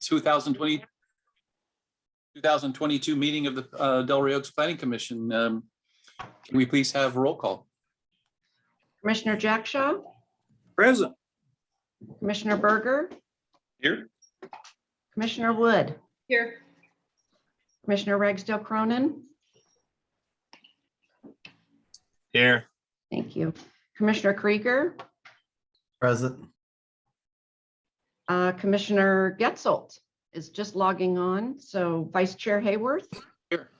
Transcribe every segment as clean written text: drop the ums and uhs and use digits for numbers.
2022 meeting of the Delray Oaks Planning Commission. Can we please have a roll call? Commissioner Jackshaw, Present. Commissioner Berger, Here. Commissioner Wood, Here. Commissioner Ragsdale Cronin. Here. Thank you. Commissioner Krieger, Present. Commissioner Getzold is just logging on. So Vice Chair Hayworth Here.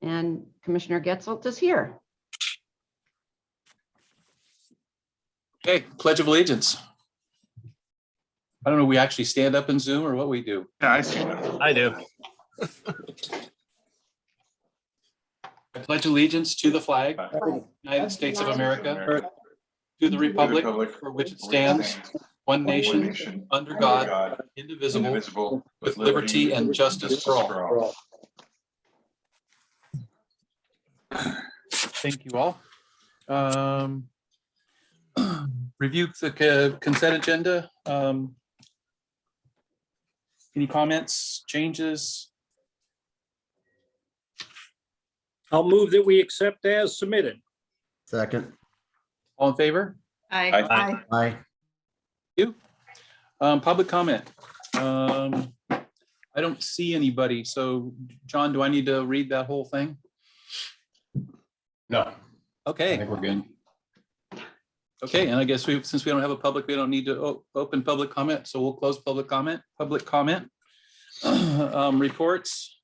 and Commissioner Getzold is here. Okay, Pledge of Allegiance. I don't know, we actually stand up in Zoom or what we do? Yeah, I see that. I do. I pledge allegiance to the flag, of the United States of America, to the republic for which it stands, one nation, under God, indivisible, with liberty and justice for all. Thank you all. Review the consent agenda. Any comments, changes? I'll move that we accept as submitted. Second. All in favor? Aye. Aye. Public comment. I don't see anybody. So John, do I need to read that whole thing? No. I Okay. think we're good. Okay, and I guess since we don't have a public, we don't need to open public comment, so we'll close public comment. Reports.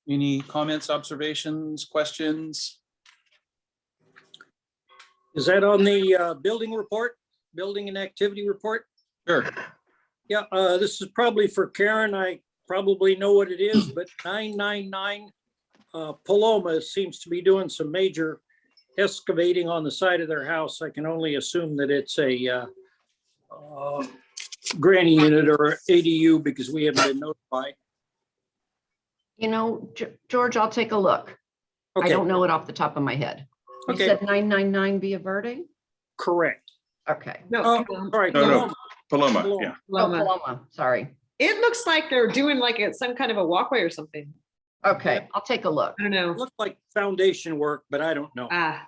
Any comments, observations, questions? Is that on the building report, building and activity report? Sure. Yeah, this is probably for Karen. I probably know what it is, but 999 Paloma seems to be doing some major excavating on the side of their house. I can only assume that it's a granny unit or ADU because we haven't been notified. You know, George, I'll take a look. I Okay, don't know it off the top of my head. You Okay. said 999 Via Verde? correct. Okay. Oh, No, all right. No, Paloma. Paloma, yeah. Oh, Paloma, sorry. it looks like they're doing like some kind of a walkway or something. Okay, I'll take a look. I don't know. Looked like foundation work, but I don't know. Ah,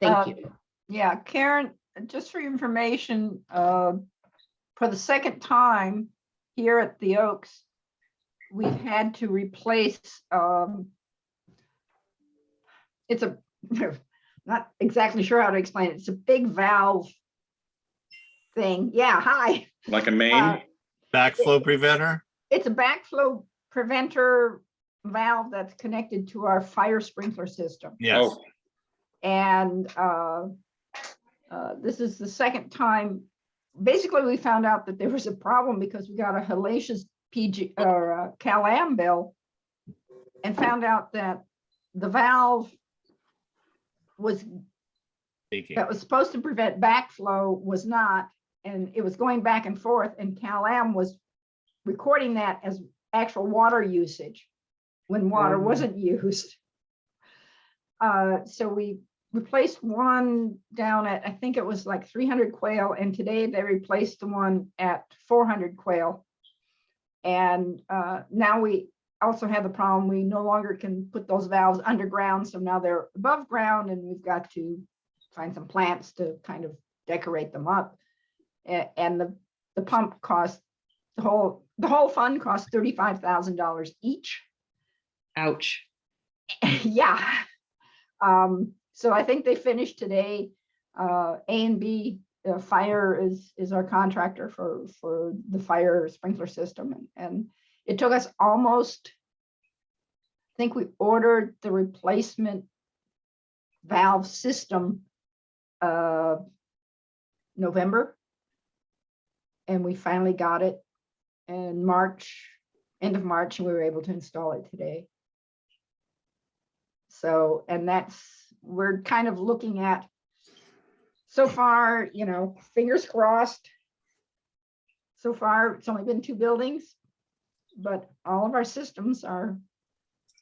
Thank you. Yeah, Karen, just for your information, for the second time here at the Oaks, we've had to replace, it's a, not exactly sure how to explain it. It's a big valve thing. Yeah, hi. Like a main. Backflow preventer? It's a backflow preventer valve that's connected to our fire sprinkler system. Yes. Oh, And this is the second time. Basically, we found out that there was a problem because we got a hellacious PG or Cal-Am bill and found out that the valve that was supposed to prevent backflow was not, and it was going back and forth, and Cal-Am was recording that as actual water usage when water wasn't used. So we replaced one down at, I think it was like 300 quail, and today they replaced the one at 400 quail. And now we also have the problem, we no longer can put those valves underground, so now they're above ground, and we've got to find some plants to kind of decorate them up. And the pump cost, the whole fund cost $35,000 each. ouch. Yeah. So I think they finished today. A&B Fire is our contractor for the fire sprinkler system. And it took us almost, I think we ordered the replacement valve system November. And we finally got it in March, end of March, and we were able to install it today. So, and we're kind of looking at, so far, you know, fingers crossed. So far, it's only been 2 buildings, but all of our systems are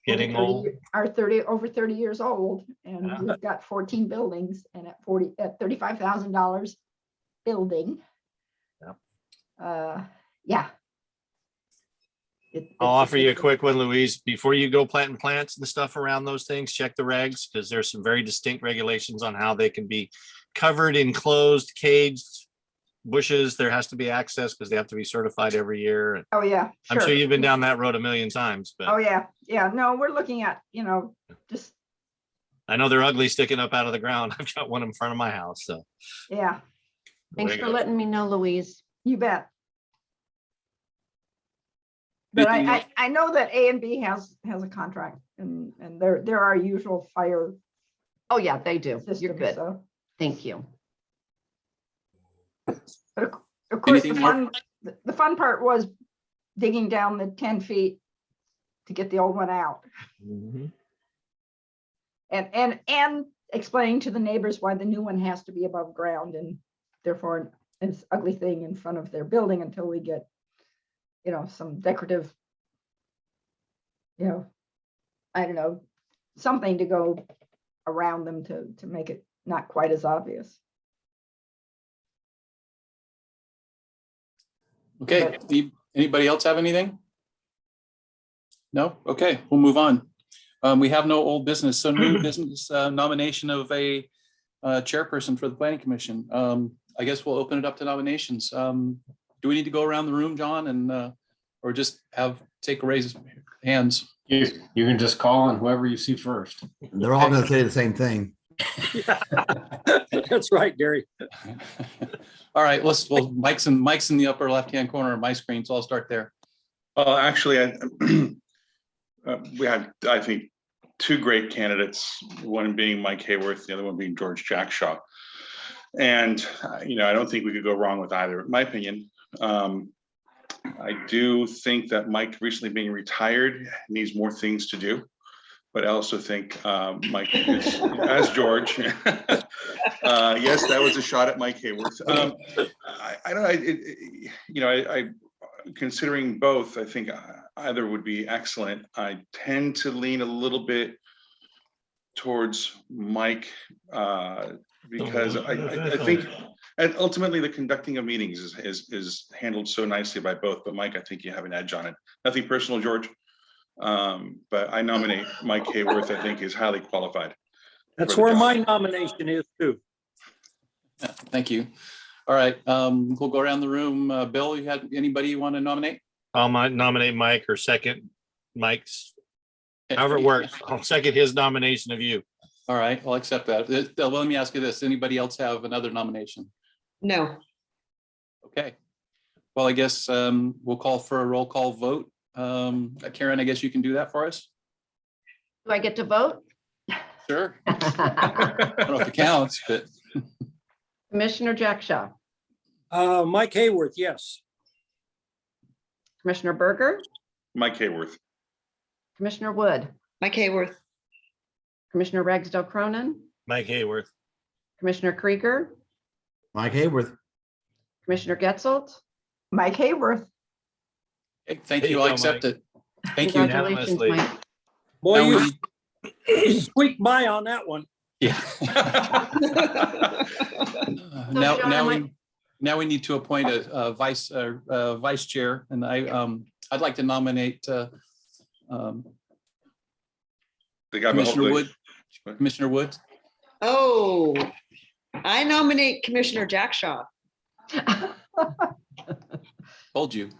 Getting old. over 30 years old, and Yeah. we've got 14 buildings, and at $35,000 building, Yeah. I'll offer you a quick one, Louise. Before you go planting plants and stuff around those things, check the regs, because there's some very distinct regulations on how they can be covered, enclosed, caged bushes. There has to be access because they have to be certified every year. Oh, yeah, I'm sure sure. you've been down that road a million times, Oh, but yeah, yeah. No, we're looking at, just, I know they're ugly sticking up out of the ground. I've got one in front of my house, so. yeah, Thanks for letting me know, Louise. you bet. But Anything else? I know that A and B has a contract and they're our usual fire Oh, yeah, they do. You're system, good. so. Thank you. But of course, Anything more? the fun part was digging down the 10 feet to get the old one out and explaining to the neighbors why the new one has to be above ground and therefore it's ugly thing in front of their building until we get, some decorative, I don't know, something to go around them to make it not quite as obvious. Okay, anybody else have anything? No? Okay, we'll move on. We have no old business, so new business nomination of a chairperson for the planning commission. I guess we'll open it up to nominations. Do we need to go around the room, John, and or just take a raise of hands? You can just call on whoever you see first. They're all gonna say the same thing. That's right, Gary. All right, Mike's in the upper left-hand corner of my screen, so I'll start there. Actually, we had, I think, two great candidates, one being Mike Hayworth, the other one being George Jackshaw. And, I don't think we could go wrong with either, in my opinion. I do think that Mike recently being retired needs more things to do. But I also think Mike is, as George, yes, that was a shot at Mike Hayworth. I don't know, considering both, I think either would be excellent. I tend to lean a little bit towards Mike because I think, and ultimately the conducting of meetings is handled so nicely by both. But Mike, I think you have an edge on it. Nothing personal, George. But I nominate Mike Hayworth. I think is highly qualified. That's where my nomination is too. Yeah, thank you. All right, we'll go around the room. Bill, you had anybody you want to nominate? I'll nominate Mike or second Mike's, however it works. I'll second his nomination of you. All right, I'll accept that. Well, let me ask you this. Anybody else have another nomination? No. Okay. Well, I guess we'll call for a roll call vote. Karen, I guess you can do that for us. Do I get to vote? Sure. I don't know if it counts, but Commissioner Jackshaw, Mike Hayworth, yes. Commissioner Berger, Mike Hayworth. Commissioner Wood, Mike Hayworth. Commissioner Ragsdale Cronin, Mike Hayworth. Commissioner Krieger, Mike Hayworth. Commissioner Getzelt. Mike Hayworth. hey, thank There you. you I'll go, accept Mike. it. Thank you. Congratulations, unanimously. Mike. Boy, Now you we- squeaked by on that one. Yeah. Now we need to appoint a vice chair, and I'd like to nominate The guy Commissioner behind- Wood. Commissioner Wood. Oh, I nominate Commissioner Jackshaw. Told you.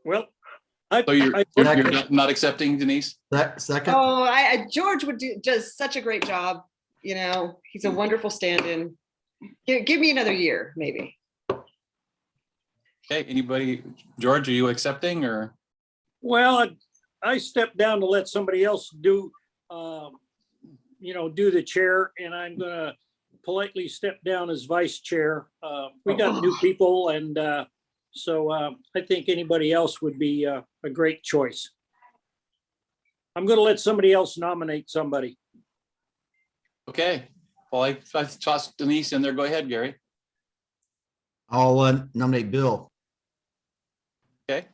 Well, So you're not accepting, Denise? Second, Oh, George does such a great job. He's a wonderful stand-in. Give me another year, maybe. Okay, anybody, George, are you accepting or? well, I stepped down to let somebody else do the chair, and I'm gonna politely step down as vice chair. We got new people, and so I think anybody else would be a great choice. I'm gonna let somebody else nominate somebody. Okay, well, I tossed Denise in there. Go ahead, Gary. I'll nominate Bill. Okay,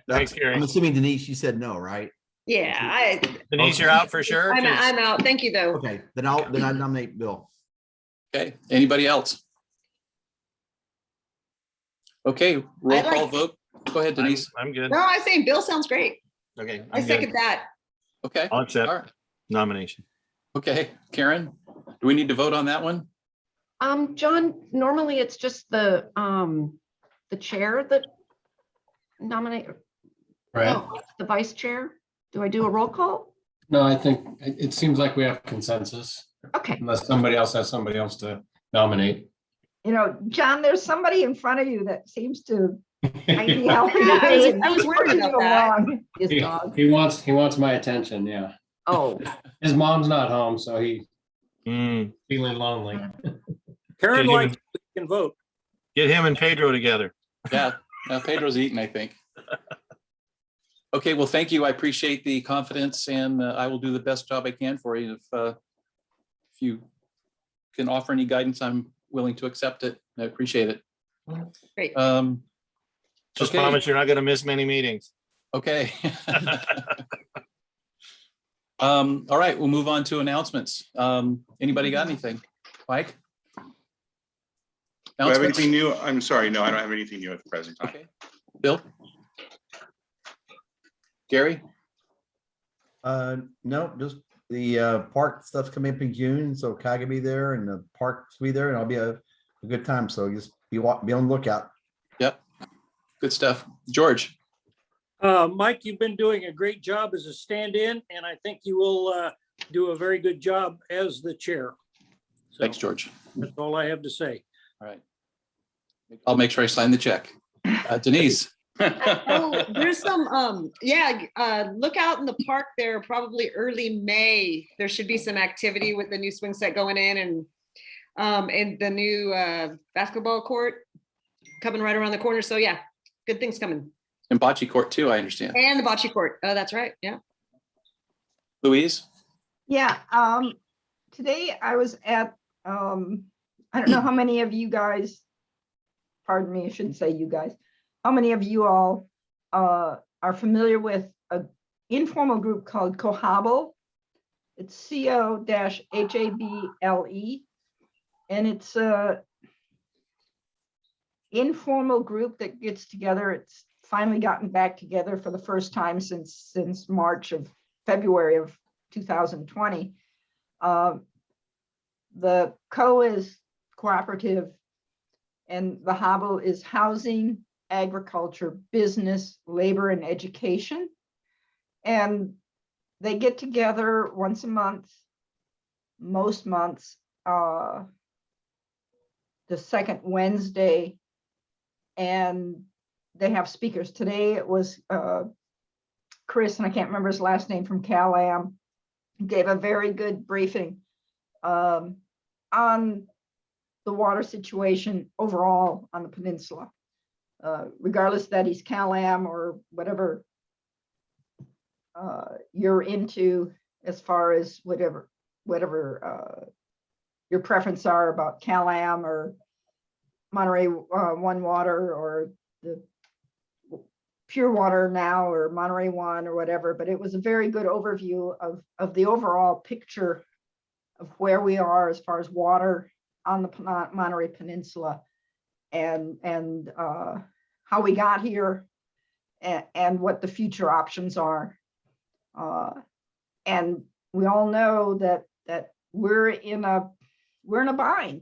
Thanks, Gary. I'm assuming Denise, you said no, right? Yeah, Denise, you're out for sure? I'm out. Thank you, though. Okay, then I nominate Bill. Okay, anybody else? Okay, roll I'd like- call vote. Go ahead, Denise. I'm good. No, I was saying Bill sounds great. Okay, I I'm second good. that. Okay. I'll All accept right. nomination. Okay, Karen, do we need to vote on that one? John, normally it's just the chair that nominate, Right? oh, the vice chair. Do I do a roll call? No, I think it seems like we have consensus Okay, unless somebody else has somebody else to nominate. You know, John, there's somebody in front of you that seems to might be helping. Yeah, I was- you I was worried pushing about you that. along, his He dog. he wants my attention, yeah. Oh, His mom's not home, so he's Mm, feeling lonely. Karen Get him likes in- can vote. Get him and Pedro together. Yeah, Pedro's eating, I think. Okay, well, thank you. I appreciate the confidence and I will do the best job I can for you. If you can offer any guidance, I'm willing to accept it. I appreciate it. Great. Just Okay. promise you're not gonna miss many meetings. Okay. All right, we'll move on to announcements. Anybody got anything? Mike? Do I have Announcements? anything new? I'm sorry, no, I don't have anything new at the present time. Okay. Bill? Gary? No, just the park stuff's coming up in June, so Kai will be there and the parks will be there and I'll be a good time. So just be on the lookout. Yep. Good stuff. George? Mike, you've been doing a great job as a stand-in, and I think you will do a very good job as the chair. So Thanks, George. that's all I have to say. All right. I'll make sure I sign the check. Denise? Oh, there's some, look out in the park there, probably early May. There should be some activity with the new swing set going in and the new basketball court coming right around the corner. So yeah, good things coming. And bocce court too, I understand. And the bocce court. Oh, that's right. Yeah. Louise? Yeah, today I was at, I don't know how many of you guys, pardon me, I shouldn't say you guys, how many of you all are familiar with an informal group called Cohable? It's CO-HABLE. And it's a informal group that gets together. It's finally gotten back together for the first time since February of 2020. The CO is cooperative and the HABO is housing, agriculture, business, labor, and education. And they get together once a month, most months, the second Wednesday, and they have speakers. Today it was Chris, and I can't remember his last name, from Cal-Am, gave a very good briefing on the water situation overall on the peninsula, regardless that he's Cal-Am or whatever you're into, as far as whatever your preference are about Cal-Am or Monterey One Water or the Pure Water now or Monterey One or whatever. But it was a very good overview of the overall picture of where we are as far as water on the Monterey Peninsula and how we got here and what the future options are. And we all know that we're in a bind.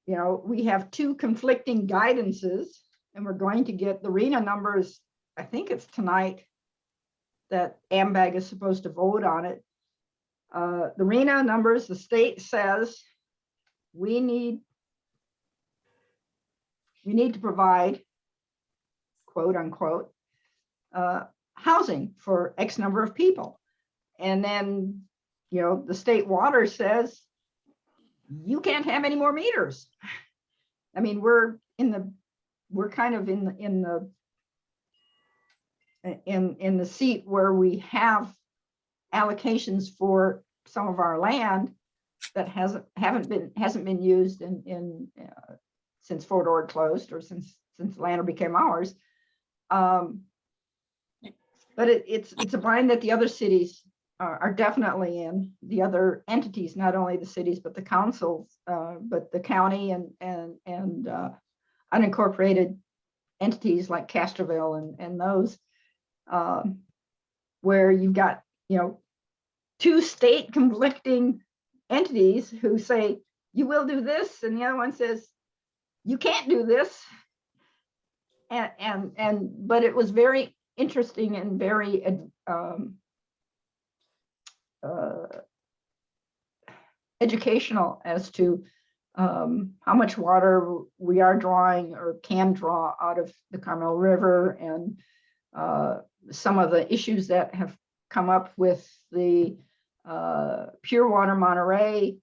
We have two conflicting guidances, and we're going to get the RENA numbers. I think it's tonight that AMBAG is supposed to vote on it. The RENA numbers, the state says we need to provide, quote unquote, housing for X number of people. And then, the state water says you can't have any more meters. I mean, we're kind of in the seat where we have allocations for some of our land that hasn't been used since Fort Ord closed, or since Lander became ours. But it's a bind that the other cities are definitely in. The other entities, not only the cities, but the councils, but the county and unincorporated entities like Castroville and those, where you've got, two state conflicting entities who say, you will do this, and the other one says, you can't do this. But it was very interesting and very educational as to how much water we are drawing or can draw out of the Carmel River, and some of the issues that have come up with the Pure Water Monterey.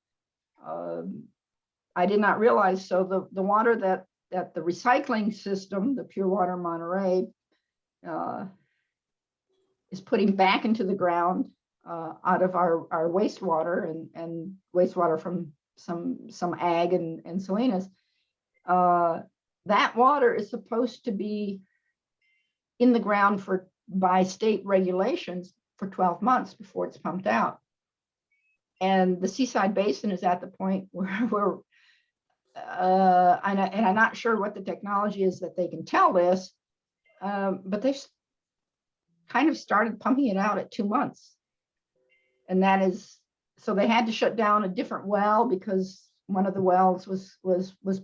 I did not realize, so the water that the recycling system, the Pure Water Monterey, is putting back into the ground out of our wastewater and wastewater from some ag and Salinas. That water is supposed to be in the ground by state regulations for 12 months before it's pumped out. And the Seaside Basin is at the point where and I'm not sure what the technology is that they can tell this, but they've kind of started pumping it out at 2 months. And that is, so they had to shut down a different well because one of the wells was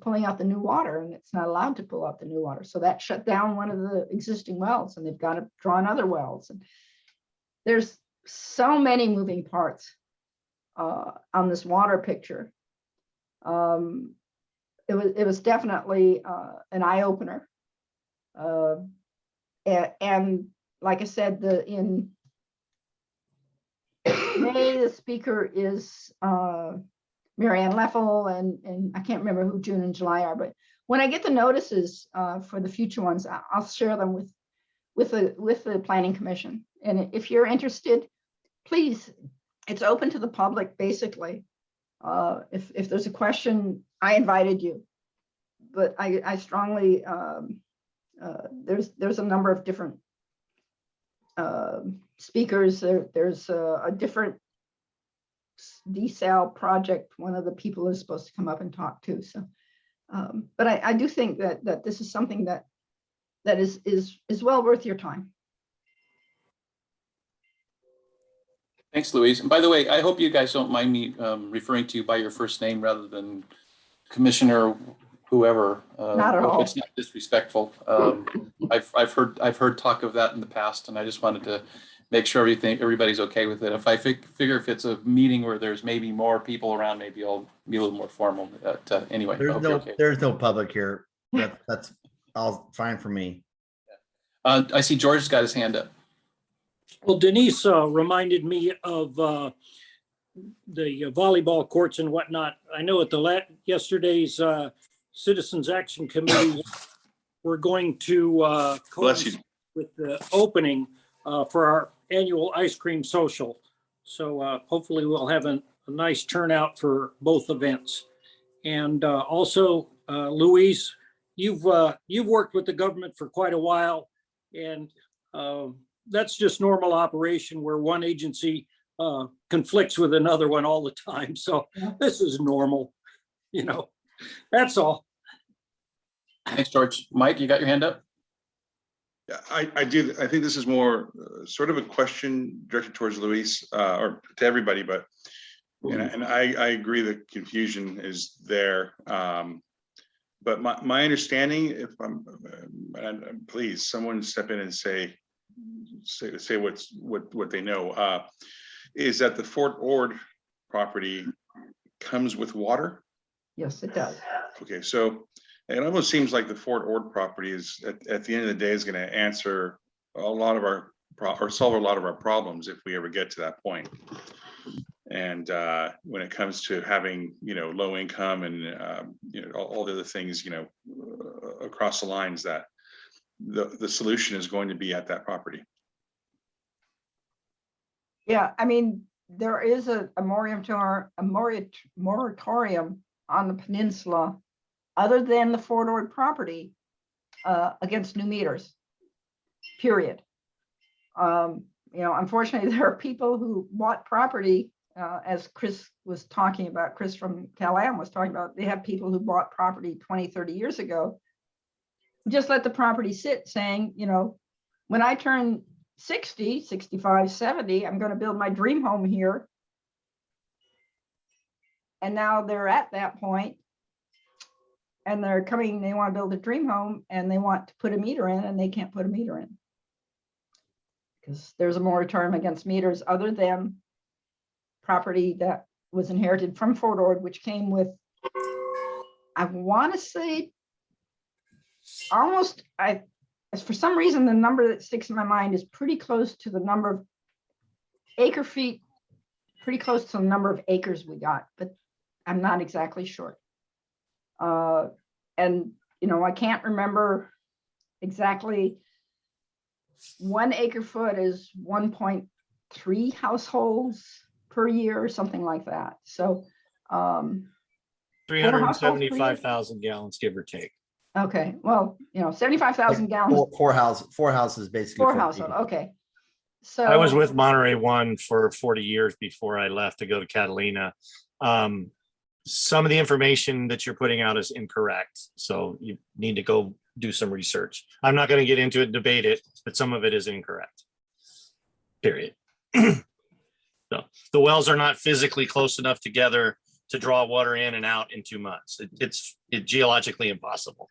pulling out the new water, and it's not allowed to pull out the new water. So that shut down one of the existing wells, and they've got to draw in other wells. And there's so many moving parts on this water picture. It was definitely an eye opener. And like I said, in May, the speaker is Marianne Leffel, and I can't remember who June and July are, but when I get the notices for the future ones, I'll share them with the Planning Commission. And if you're interested, please, it's open to the public, basically. If there's a question, I invited you, but I strongly, there's a number of different speakers. There's a different desal project. One of the people is supposed to come up and talk to. So, but I do think that this is something that is well worth your time. Thanks, Louise. And by the way, I hope you guys don't mind me referring to you by your first name rather than Commissioner whoever. Not at I hope all. it's not disrespectful. I've heard talk of that in the past, and I just wanted to make sure everybody's okay with it. If I figure if it's a meeting where there's maybe more people around, maybe I'll be a little more formal. But anyway, I hope you're okay. There's no public here. That's all fine for me. I see George's got his hand up. Well, Denise reminded me of the volleyball courts and whatnot. I know at yesterday's Citizens Action Committee, we're going to Bless you. with the opening for our annual ice cream social. So hopefully we'll have a nice turnout for both events. And also, Louise, you've worked with the government for quite a while, and that's just normal operation where one agency conflicts with another one all the time. So this is normal, that's all. Thanks, George. Mike, you got your hand up? Yeah, I do. I think this is more sort of a question directed towards Luis or to everybody, but and I agree the confusion is there. But my understanding, if I'm please, someone step in and say what they know, is that the Fort Ord property comes with water? Yes, it does. Okay, so it almost seems like the Fort Ord property is at the end of the day is going to answer a lot of our or solve a lot of our problems if we ever get to that point. And when it comes to having low income and all the other things across the lines, that the solution is going to be at that property. Yeah, I mean, there is a moratorium on the peninsula other than the Fort Ord property against new meters, period. unfortunately, there are people who bought property, as Chris was talking about, Chris from Cal-Am was talking about, they have people who bought property 20, 30 years ago. Just let the property sit saying, when I turn 60, 65, 70, I'm going to build my dream home here. And now they're at that point and they're coming, they want to build a dream home and they want to put a meter in and they can't put a meter in. Because there's a moratorium against meters other than property that was inherited from Fort Ord, which came with, I want to say, almost, for some reason, the number that sticks in my mind is pretty close to the number of acre feet, pretty close to the number of acres we got, but I'm not exactly sure. And, I can't remember exactly. 1 acre foot is 1.3 households per year or something like that. So 375,000 gallons, give or take. okay, well, 75,000 gallons, Four houses basically. 4 for household, people. okay. So I was with Monterey One for 40 years before I left to go to Catalina. Some of the information that you're putting out is incorrect, so you need to go do some research. I'm not going to get into it and debate it, but some of it is incorrect. Period. So the wells are not physically close enough together to draw water in and out in 2 months. It's geologically impossible.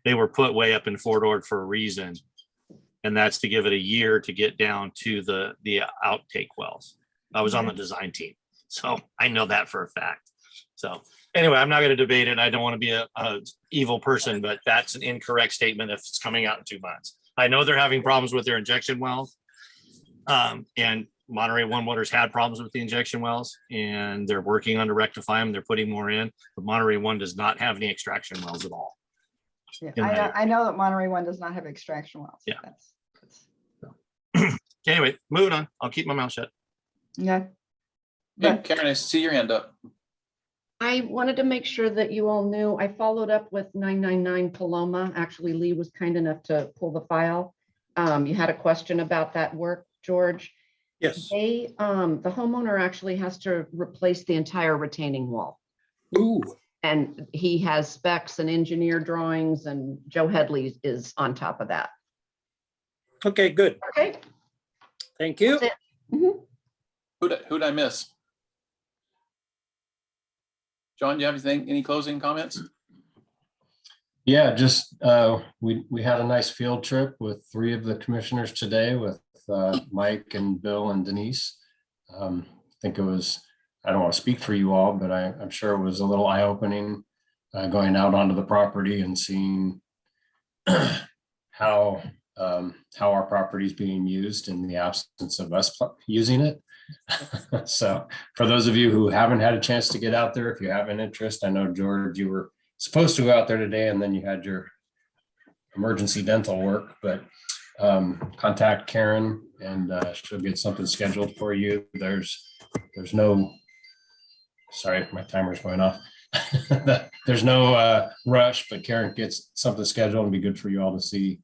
They were put way up in Fort Ord for a reason, and that's to give it a year to get down to the outtake wells. I was on the design team, so I know that for a fact. So anyway, I'm not going to debate it. I don't want to be a evil person, but that's an incorrect statement if it's coming out in 2 months. I know they're having problems with their injection wells. And Monterey One Water's had problems with the injection wells and they're working on to rectify them. They're putting more in, but Monterey One does not have any extraction wells at all. yeah, I know that Monterey One does not have extraction wells. Yeah. That's Anyway, moving on. I'll keep my mouth shut. yeah. Hey, Karen, I see your hand up. I wanted to make sure that you all knew, I followed up with 999 Paloma. Actually, Lee was kind enough to pull the file. You had a question about that work, George. Yes. The homeowner actually has to replace the entire retaining wall. Ooh, And he has specs and engineer drawings, and Joe Headley is on top of that. okay, good. Okay. Thank you. That's it. Mhm. Who'd I miss? John, do you have anything, any closing comments? Yeah, just, we had a nice field trip with 3 of the commissioners today with Mike and Bill and Denise. I think it was, I don't want to speak for you all, but I'm sure it was a little eye-opening going out onto the property and seeing how our property is being used in the absence of us using it. So for those of you who haven't had a chance to get out there, if you have an interest, I know George, you were supposed to go out there today and then you had your emergency dental work, but contact Karen and she'll get something scheduled for you. There's no, sorry, my timer's going off. There's no rush, but Karen gets something scheduled and be good for you all to see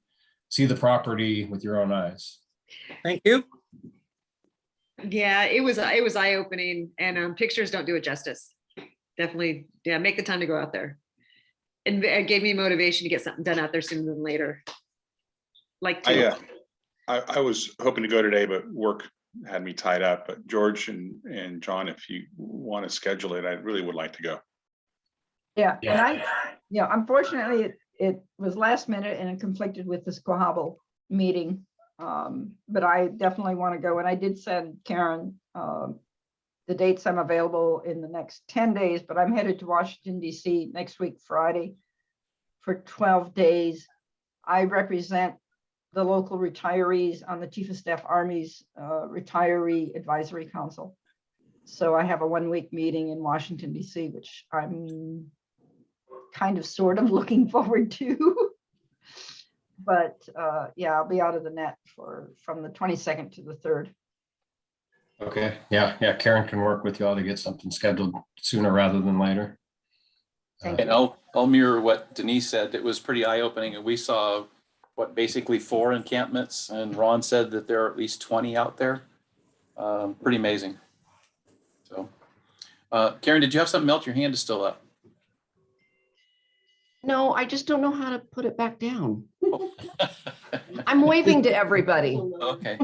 the property with your own eyes. Thank you. Yeah, it was eye-opening, and pictures don't do it justice. Definitely, yeah, make the time to go out there. And it gave me motivation to get something done out there sooner than later. Like, I was hoping to go today, but work had me tied up. But George and John, if you want to schedule it, I really would like to go. Yeah, Yeah. and unfortunately, it was last minute and it conflicted with this Cohable meeting. But I definitely want to go, and I did send Karen the dates I'm available in the next 10 days, but I'm headed to Washington, DC next week, Friday, for 12 days. I represent the local retirees on the Chief of Staff Army's Retiree Advisory Council. So I have a 1-week meeting in Washington, DC, which I'm kind of sort of looking forward to. But yeah, I'll be out of the net from the 22nd to the 3rd. Okay, yeah, Karen can work with you all to get something scheduled sooner rather than later. Thank And I'll mirror what Denise said. It was pretty eye-opening, and we saw basically 4 encampments, and Ron said that there are at least 20 out there. Pretty amazing. So, Karen, did you have something else? Your hand is still up. No, I just don't know how to put it back down. I'm waving to everybody. Okay.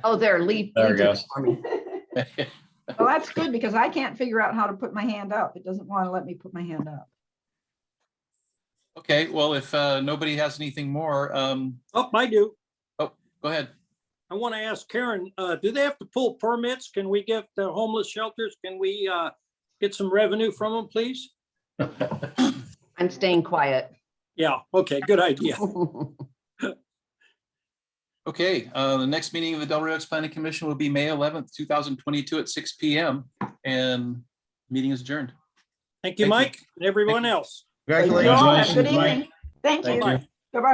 Oh, there, Lee. There Lee it did goes. for me. Well, that's good because I can't figure out how to put my hand up. It doesn't want to let me put my hand up. Okay, well, if nobody has anything more, Oh, I do. go ahead. I want to ask Karen, do they have to pull permits? Can we get the homeless shelters? Can we get some revenue from them, please? I'm staying quiet. Yeah, okay, good idea. Okay, the next meeting of the Del Rio Oaks Planning Commission will be May 11th, 2022 at 6 p.m. and meeting is adjourned. Thank you, Thank you. Mike, and everyone else. You all have Congratulations. a good Congratulations, Mike. evening. Thank Thank you. you. Bye.